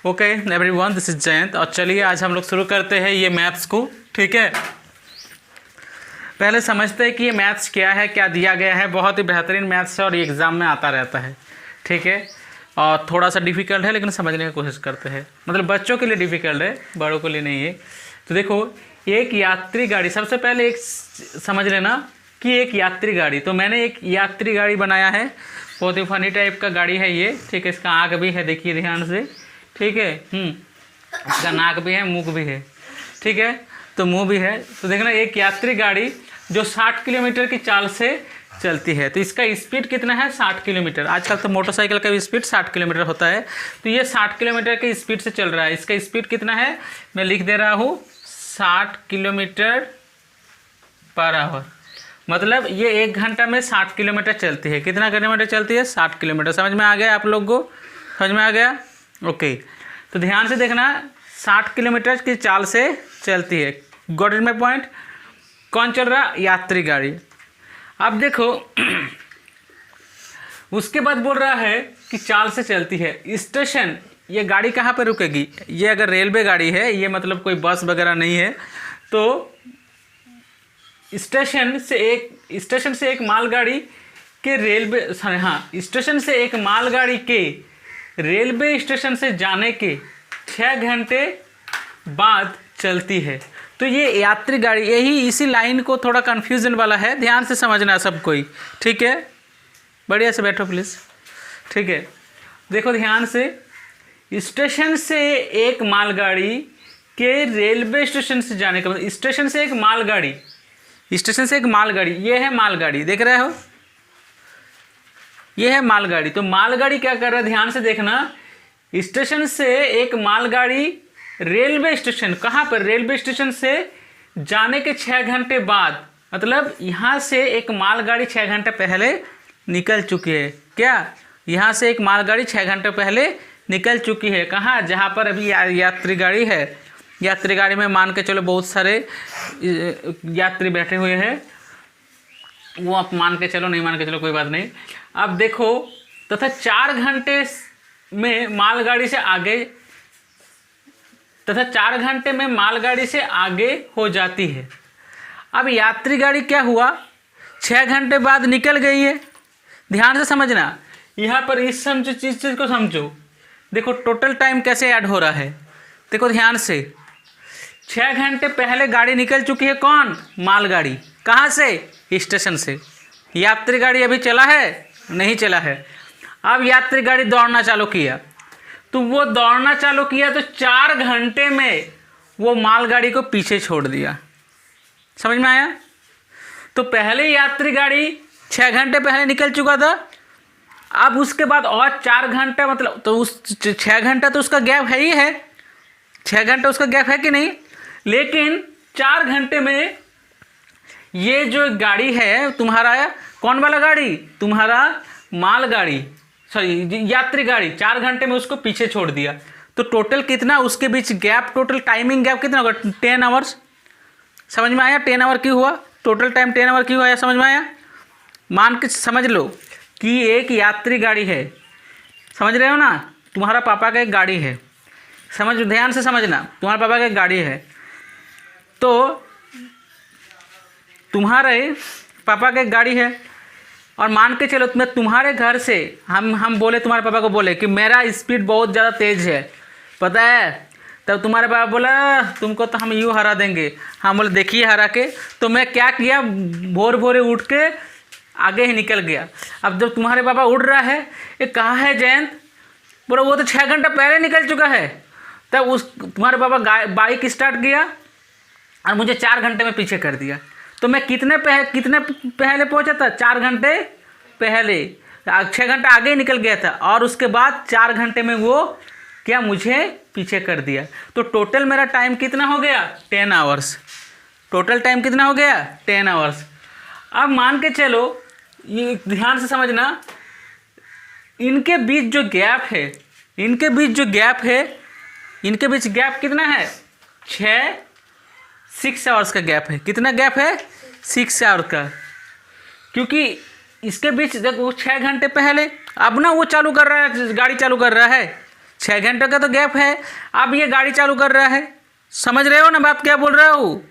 Okay everyone, this is Jayant. और चलिए आज हम लोग शुरू करते हैं ये मैथ्स को। ठीक है, पहले समझते हैं कि ये मैथ्स क्या है, क्या दिया गया है। बहुत ही बेहतरीन मैथ्स है और ये एग्ज़ाम में आता रहता है। ठीक है, और थोड़ा सा डिफ़िकल्ट है लेकिन समझने की कोशिश करते हैं। मतलब बच्चों के लिए डिफ़िकल्ट है, बड़ों के लिए नहीं है। तो देखो, एक यात्री गाड़ी, सबसे पहले एक समझ लेना कि एक यात्री गाड़ी, तो मैंने एक यात्री गाड़ी बनाया है। बहुत ही फनी टाइप का गाड़ी है ये। ठीक है, इसका आँख भी है, देखिए ध्यान से। ठीक है, इसका नाक भी है, मुँह भी है। ठीक है, तो मुँह भी है। तो देखना, एक यात्री गाड़ी जो 60 किलोमीटर की चाल से चलती है। तो इसका स्पीड कितना है? 60 किलोमीटर। आजकल तो मोटरसाइकिल का भी स्पीड 60 किलोमीटर होता है। तो ये 60 किलोमीटर की स्पीड से चल रहा है। इसका स्पीड कितना है? मैं लिख दे रहा हूँ, 60 किलोमीटर पर आवर। मतलब ये 1 घंटा में 60 किलोमीटर चलती है। कितना किलोमीटर चलती है? 60 किलोमीटर। समझ में आ गया आप लोग को? समझ में आ गया? ओके, तो ध्यान से देखना, 60 किलोमीटर की चाल से चलती है। Got it my point? कौन चल रहा? यात्री गाड़ी। अब देखो उसके बाद बोल रहा है कि चाल से चलती है। स्टेशन, ये गाड़ी कहाँ पर रुकेगी? ये अगर रेलवे गाड़ी है, ये मतलब कोई बस वगैरह नहीं है, तो स्टेशन से एक मालगाड़ी के स्टेशन से एक मालगाड़ी के रेलवे स्टेशन से जाने के 6 घंटे बाद चलती है। तो ये यात्री गाड़ी, यही इसी लाइन को थोड़ा कन्फ्यूजन वाला है, ध्यान से समझना सब कोई। ठीक है, बढ़िया से बैठो प्लीज़। ठीक है, देखो ध्यान से, स्टेशन से एक मालगाड़ी के रेलवे स्टेशन से जाने का मतलब, स्टेशन से एक मालगाड़ी, ये है मालगाड़ी, देख रहे हो? ये है मालगाड़ी। तो मालगाड़ी क्या कर रहा है? ध्यान से देखना, स्टेशन से एक मालगाड़ी रेलवे स्टेशन, कहाँ पर? रेलवे स्टेशन से जाने के 6 घंटे बाद, मतलब यहाँ से एक मालगाड़ी 6 घंटे पहले निकल चुकी है। क्या? यहाँ से एक मालगाड़ी 6 घंटे पहले निकल चुकी है। कहाँ? जहाँ पर अभी यात्री गाड़ी है। यात्री गाड़ी में मान के चलो बहुत सारे यात्री बैठे हुए हैं, वो आप मान के चलो, नहीं मान के चलो, कोई बात नहीं। अब देखो, तथा 4 घंटे में मालगाड़ी से आगे हो जाती है। अब यात्री गाड़ी क्या हुआ? 6 घंटे बाद निकल गई है। ध्यान से समझना, यहाँ पर इस चीज़ को समझो। देखो टोटल टाइम कैसे ऐड हो रहा है, देखो ध्यान से। 6 घंटे पहले गाड़ी निकल चुकी है। कौन? मालगाड़ी। कहाँ से? स्टेशन से। यात्री गाड़ी अभी चला है? नहीं चला है। अब यात्री गाड़ी दौड़ना चालू किया, तो वो दौड़ना चालू किया तो 4 घंटे में वो मालगाड़ी को पीछे छोड़ दिया। समझ में आया? तो पहले यात्री गाड़ी 6 घंटे पहले निकल चुका था, अब उसके बाद और 4 घंटे, मतलब तो उस 6 घंटा तो उसका गैप है ही है। 6 घंटे उसका गैप है कि नहीं? लेकिन 4 घंटे में ये जो गाड़ी है तुम्हारा, कौन वाला गाड़ी? तुम्हारा मालगाड़ी, सॉरी यात्री गाड़ी, 4 घंटे में उसको पीछे छोड़ दिया। तो टोटल कितना उसके बीच गैप, टोटल टाइमिंग गैप कितना होगा? 10 आवर्स। समझ में आया? 10 आवर क्यों हुआ? टोटल टाइम 10 आवर क्यों आया? समझ में आया? मान के समझ लो कि एक यात्री गाड़ी है, समझ रहे हो ना? तुम्हारा पापा का एक गाड़ी है, समझ, ध्यान से समझना, तुम्हारे पापा का एक गाड़ी है। तो तुम्हारे पापा का एक गाड़ी है, और मान के चलो तुम्हारे घर से हम बोले, तुम्हारे पापा को बोले कि मेरा स्पीड बहुत ज़्यादा तेज़ है, पता है? तब तुम्हारे पापा बोला तुमको तो हम यूँ हरा देंगे। हम बोले देखिए हरा के। तो मैं क्या किया, भोरे उठ के आगे ही निकल गया। अब जब तुम्हारे पापा उड़ रहा है, ये कहाँ है जयंत? बोला वो तो 6 घंटा पहले निकल चुका है। तब तुम्हारे पापा बाइक स्टार्ट किया और मुझे 4 घंटे में पीछे कर दिया। तो मैं कितने पहले पहुंचा था? 4 घंटे पहले। 6 घंटा आगे ही निकल गया था, और उसके बाद 4 घंटे में वो क्या मुझे पीछे कर दिया। तो टोटल मेरा टाइम कितना हो गया? 10 आवर्स। टोटल टाइम कितना हो गया? 10 आवर्स। अब मान के चलो, ये ध्यान से समझना, इनके बीच जो गैप है, इनके बीच गैप कितना है? 6 आवर्स का गैप है। कितना गैप है? 6 आवर का। क्योंकि इसके बीच देखो 6 घंटे पहले, अब ना वो चालू कर रहा है, गाड़ी चालू कर रहा है, 6 घंटे का तो गैप है। अब ये गाड़ी चालू कर रहा है, समझ रहे हो ना बात क्या बोल रहा हूँ।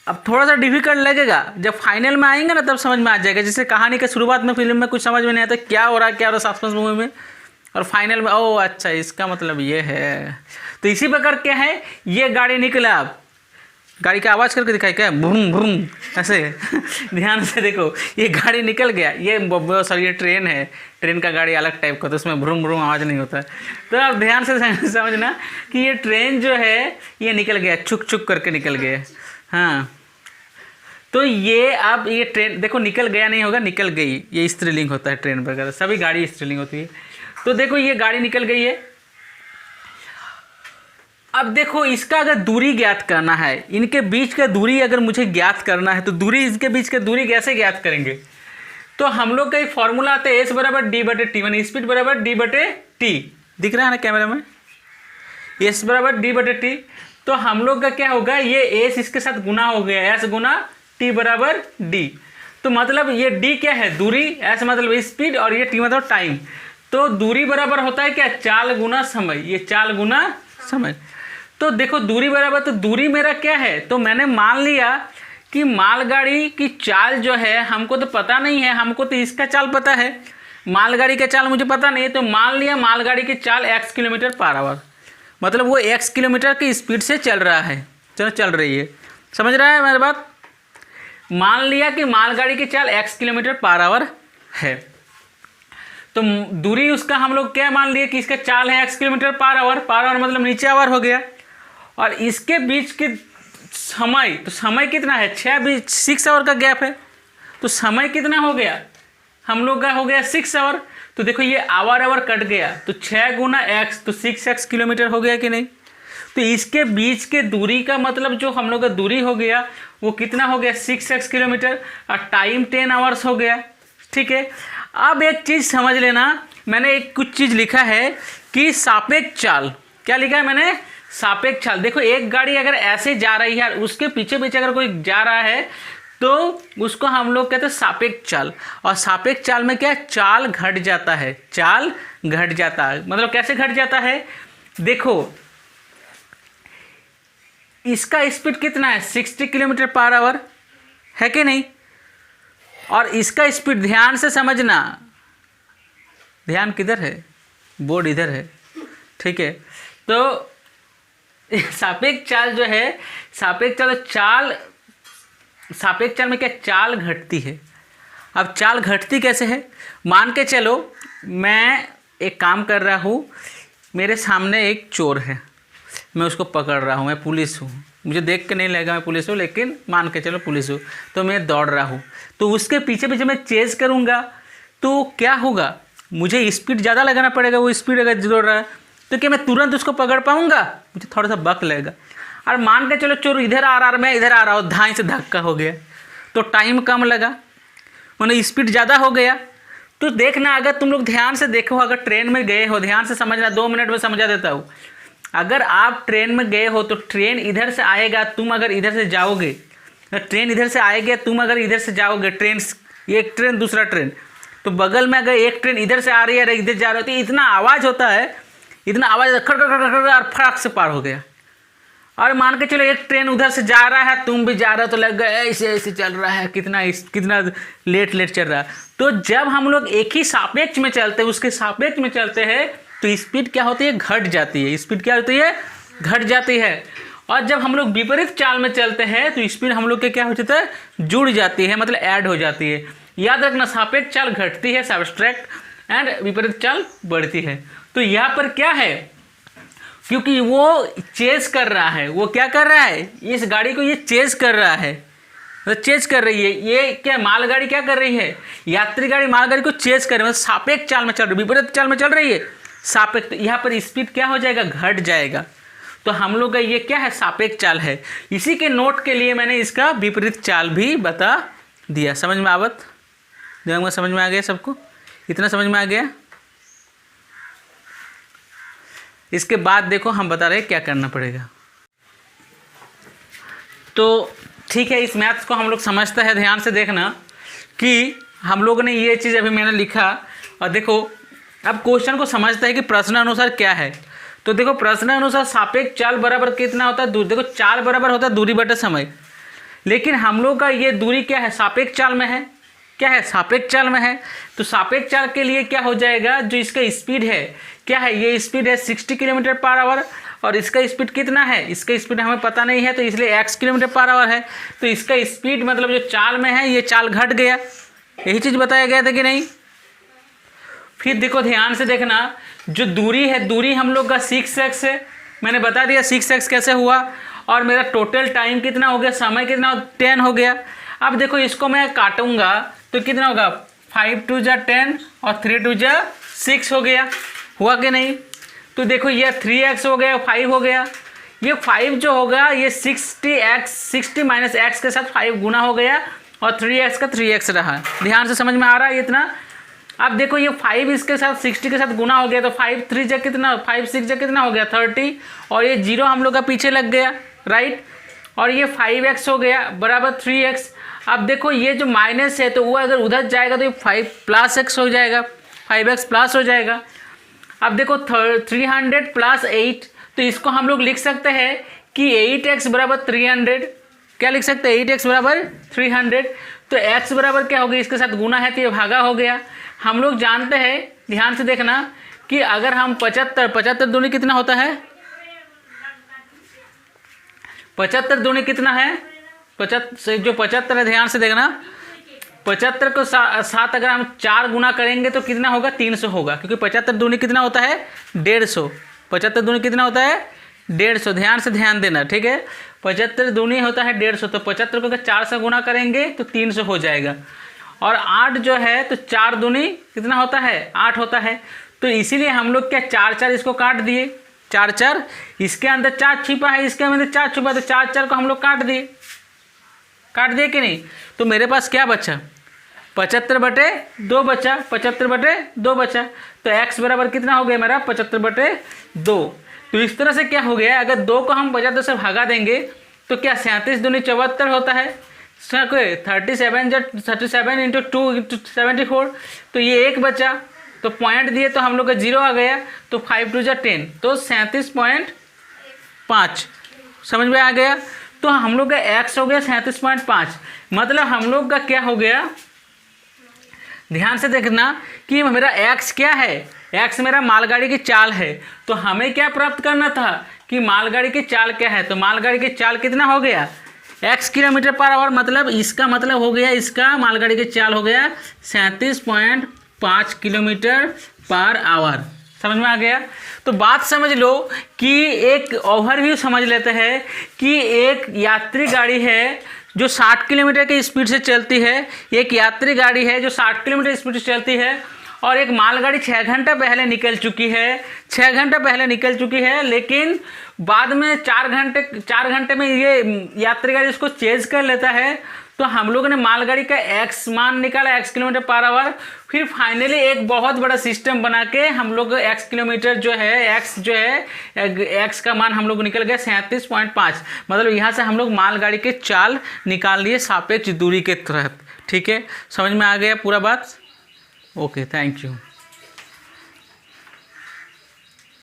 अब थोड़ा सा डिफिकल्ट लगेगा, जब फाइनल में आएंगे ना तब समझ में आ जाएगा। जैसे कहानी के शुरुआत में फिल्म में कुछ समझ में नहीं आता क्या हो रहा है, क्या हो रहा है सस्पेंस मूवी में, और फाइनल में ओह अच्छा इसका मतलब ये है। तो इसी प्रकार क्या है, ये गाड़ी निकला। अब गाड़ी का आवाज़ करके दिखाई क्या, भूम भूम ऐसे ध्यान से देखो, ये गाड़ी निकल गया। ये सॉरी ये ट्रेन है, ट्रेन का गाड़ी अलग टाइप का, तो उसमें भ्रूम भ्रूम आवाज़ नहीं होता है। तो आप ध्यान से समझना कि ये ट्रेन जो है ये निकल गया, छुक छुक करके निकल गया। हाँ, तो ये अब ये ट्रेन देखो निकल गया नहीं होगा, निकल गई, ये स्त्रीलिंग होता है ट्रेन वगैरह, सभी गाड़ी स्त्रीलिंग होती है। तो देखो ये गाड़ी निकल गई है। अब देखो इसका अगर दूरी ज्ञात करना है, इनके बीच का दूरी अगर मुझे ज्ञात करना है, तो दूरी इसके बीच का दूरी कैसे ज्ञात करेंगे। तो हम लोग का एक फॉर्मूला आता है एस बराबर डी बटे टी, मान स्पीड बराबर डी बटे टी, दिख रहा है ना कैमरा में, एस बराबर डी बटे टी। तो हम लोग का क्या होगा, ये एस इसके साथ गुना हो गया, एस गुना टी बराबर डी। तो मतलब ये डी क्या है, दूरी, एस मतलब स्पीड, और ये टी मतलब टाइम। तो दूरी बराबर होता है क्या, चाल गुना समय, ये चाल गुना समय। तो देखो दूरी बराबर, तो दूरी मेरा क्या है, तो मैंने मान लिया कि मालगाड़ी की चाल जो है, हमको तो पता नहीं है, हमको तो इसका चाल पता है, मालगाड़ी का चाल मुझे पता नहीं है। तो मान लिया मालगाड़ी की चाल x किलोमीटर पर आवर, मतलब वो x किलोमीटर की स्पीड से चल रहा है, चल रही है, समझ रहा है मेरी बात। मान लिया कि मालगाड़ी की चाल x किलोमीटर पर आवर है, तो दूरी उसका हम लोग क्या मान लिए कि इसका चाल है x किलोमीटर पर आवर मतलब नीचे आवर हो गया। और इसके बीच के समय, तो समय कितना है, 6 आवर का गैप है, तो समय कितना हो गया हम लोग का, हो गया 6 आवर। तो देखो ये आवर कट गया, तो 6 गुना x, तो 6x किलोमीटर हो गया कि नहीं। तो इसके बीच के दूरी का मतलब जो हम लोग का दूरी हो गया वो कितना हो गया, 6x किलोमीटर, और टाइम 10 आवर्स हो गया। ठीक है, अब एक चीज़ समझ लेना, मैंने एक कुछ चीज़ लिखा है कि सापेक्ष चाल, क्या लिखा है मैंने, सापेक्ष चाल। देखो एक गाड़ी अगर ऐसे जा रही है, उसके पीछे पीछे अगर कोई जा रहा है, तो उसको हम लोग कहते हैं सापेक्ष चाल। और सापेक्ष चाल में क्या, चाल घट जाता है, चाल घट जाता है। मतलब कैसे घट जाता है, देखो इसका स्पीड कितना है, 60 किलोमीटर पर आवर है कि नहीं, और इसका स्पीड ध्यान से समझना, ध्यान किधर है, बोर्ड इधर है, ठीक है। तो सापेक्ष चाल जो है, सापेक्ष चाल में क्या, चाल घटती है। अब चाल घटती कैसे है, मान के चलो मैं एक काम कर रहा हूँ, मेरे सामने एक चोर है, मैं उसको पकड़ रहा हूँ, मैं पुलिस हूँ, मुझे देख के नहीं लगेगा मैं पुलिस हूँ, लेकिन मान के चलो पुलिस हूँ, तो मैं दौड़ रहा हूँ, तो उसके पीछे पीछे मैं चेज़ करूँगा, तो क्या होगा, मुझे स्पीड ज़्यादा लगाना पड़ेगा। वो स्पीड अगर दौड़ रहा है तो क्या मैं तुरंत उसको पकड़ पाऊँगा, मुझे थोड़ा सा वक्त लगेगा। और मान के चलो चोर इधर आ रहा है, मैं इधर आ रहा हूँ, धाई से धक्का हो गया, तो टाइम कम लगा, मतलब स्पीड ज़्यादा हो गया। तो देखना, अगर तुम लोग ध्यान से देखो, अगर ट्रेन में गए हो, ध्यान से समझना, 2 मिनट में समझा देता हूँ। अगर आप ट्रेन में गए हो तो ट्रेन इधर से आएगा, तुम अगर इधर से जाओगे, ट्रेन इधर से आएगी, तुम अगर इधर से जाओगे, ट्रेन एक ट्रेन दूसरा ट्रेन, तो बगल में अगर एक ट्रेन इधर से आ रही है, इधर जा रही है, तो इतना आवाज़ होता है, इतना आवाज़ खड़ खड़ खड़ खड़, और फटाक से पार हो गया। और मान के चलो एक ट्रेन उधर से जा रहा है, तुम भी जा रहे हो, तो लग गया ऐसे ऐसे चल रहा है, कितना लेट चल रहा है। तो जब हम लोग एक ही सापेक्ष में चलते हैं, उसके सापेक्ष में चलते हैं, तो स्पीड क्या होती है, घट जाती है। स्पीड क्या होती है, घट जाती है। और जब हम लोग विपरीत चाल में चलते हैं, तो स्पीड हम लोग के क्या हो जाता है, जुड़ जाती है, मतलब ऐड हो जाती है। याद रखना, सापेक्ष चाल घटती है, सब्सट्रैक्ट, एंड विपरीत चाल बढ़ती है। तो यहाँ पर क्या है, क्योंकि वो चेज कर रहा है, वो क्या कर रहा है, इस गाड़ी को ये चेज कर रहा है, तो चेज कर रही है। ये क्या मालगाड़ी क्या कर रही है, यात्री गाड़ी मालगाड़ी को चेज कर रही है, मतलब सापेक्ष चाल में चल रही है, विपरीत चाल में चल रही है, सापेक्ष। यहाँ पर स्पीड क्या हो जाएगा, घट जाएगा। तो हम लोग का ये क्या है, सापेक्ष चाल है। इसी के नोट के लिए मैंने इसका विपरीत चाल भी बता दिया। समझ में आवत, दिमाग में समझ में आ गया सबको, इतना समझ में आ गया। इसके बाद देखो हम बता रहे हैं क्या करना पड़ेगा। तो ठीक है, इस मैथ्स को हम लोग समझते हैं। ध्यान से देखना कि हम लोग ने ये चीज़ अभी मैंने लिखा, और देखो अब क्वेश्चन को समझते हैं कि प्रश्न अनुसार क्या है। तो देखो प्रश्न अनुसार सापेक्ष चाल बराबर कितना होता है, देखो चाल बराबर होता है दूरी बटे समय, लेकिन हम लोग का ये दूरी क्या है, सापेक्ष चाल में है। क्या है, सापेक्ष चाल में है। तो सापेक्ष चाल के लिए क्या हो जाएगा, जो इसका स्पीड है क्या है, ये स्पीड है 60 किलोमीटर पर आवर, और इसका स्पीड कितना है, इसका स्पीड हमें पता नहीं है, तो इसलिए x किलोमीटर पर आवर है। तो इसका स्पीड मतलब जो चाल में है ये चाल घट गया, यही चीज़ बताया गया था कि नहीं। फिर देखो ध्यान से देखना, जो दूरी है, दूरी हम लोग का 6x है, मैंने बता दिया 6x कैसे हुआ, और मेरा टोटल टाइम कितना हो गया, समय कितना 10 हो गया। अब देखो इसको मैं काटूंगा तो कितना होगा, 5 2 जा 10 और 3 2 जा 6 हो गया, हुआ कि नहीं। तो देखो ये 3x हो गया, 5 हो गया, ये 5 जो होगा ये 60 माइनस x के साथ 5 गुना हो गया, और 3x का 3x रहा। ध्यान से समझ में आ रहा है इतना। अब देखो ये 5 इसके साथ 60 के साथ गुना हो गया, तो 5 3 जा कितना, 5 6 जा कितना हो गया 30, और ये 0 हम लोग का पीछे लग गया, राइट। और ये 5x हो गया बराबर 3x। अब देखो ये जो माइनस है तो वो अगर उधर जाएगा तो ये 5 प्लस x हो जाएगा, 5x प्लस हो जाएगा। अब देखो 300 प्लस 8, तो इसको हम लोग लिख सकते हैं कि 8x बराबर 300। क्या लिख सकते हैं, 8x बराबर 300। तो x बराबर क्या हो गया, इसके साथ गुना है तो ये भागा हो गया। हम लोग जानते हैं, ध्यान से देखना, कि अगर हम 75 दूनी कितना होता है, 75 दूनी कितना है, 75 है, ध्यान से देखना। 75 को साथ अगर हम 4 गुना करेंगे तो कितना होगा, 300 होगा, क्योंकि 75 दूनी कितना होता है 150। 75 दूनी कितना होता है 150, ध्यान से ध्यान देना, ठीक है। 75 दूनी होता है 150, तो 75 को अगर 4 से गुना करेंगे तो 300 हो जाएगा। और 8 जो है तो 4 दूनी कितना होता है 8 होता है, तो इसीलिए हम लोग क्या 4 इसको काट दिए, 4 इसके अंदर 4 छिपा है, इसके अंदर 4 छिपा, तो 4 को हम लोग काट दिए कि नहीं। तो मेरे पास क्या बचा, 75/2 बचा, 75/2 बचा। तो x बराबर कितना हो गया मेरा 75/2। तो इस तरह से क्या हो गया, अगर 2 को हम 75 से भागा देंगे तो क्या 37 दूनी 74 होता है, 37 इंटू 2 इंटू 74, तो ये 1 बचा, तो पॉइंट दिए तो हम लोग का 0 आ गया, तो 5 2 जा 10, तो 37.5 समझ में आ गया। तो हम लोग का x हो गया 37.5, मतलब हम लोग का क्या हो गया, ध्यान से देखना कि मेरा x क्या है, x मेरा मालगाड़ी की चाल है। तो हमें क्या प्राप्त करना था कि मालगाड़ी की चाल क्या है, तो मालगाड़ी की चाल कितना हो गया x किलोमीटर पर आवर, मतलब इसका मतलब हो गया, इसका मालगाड़ी की चाल हो गया 37.5 किलोमीटर पर आवर। समझ में आ गया। तो बात समझ लो कि एक ओवरव्यू समझ लेते हैं कि एक यात्री गाड़ी है जो 60 किलोमीटर की स्पीड से चलती है, एक यात्री गाड़ी है जो 60 किलोमीटर स्पीड से चलती है, और एक मालगाड़ी 6 घंटा पहले निकल चुकी है, 6 घंटा पहले निकल चुकी है, लेकिन बाद में 4 घंटे में ये यात्री गाड़ी इसको चेज कर लेता है। तो हम लोगों ने मालगाड़ी का x मान निकाला, x किलोमीटर पर आवर। फिर फाइनली एक बहुत बड़ा सिस्टम बना के हम लोग x किलोमीटर जो है, x जो है, x का मान हम लोग निकल गया 37.5। मतलब यहाँ से हम लोग मालगाड़ी के चाल निकाल लिए सापेक्ष दूरी के तहत। ठीक है, समझ में आ गया पूरा बात। Okay, thank you.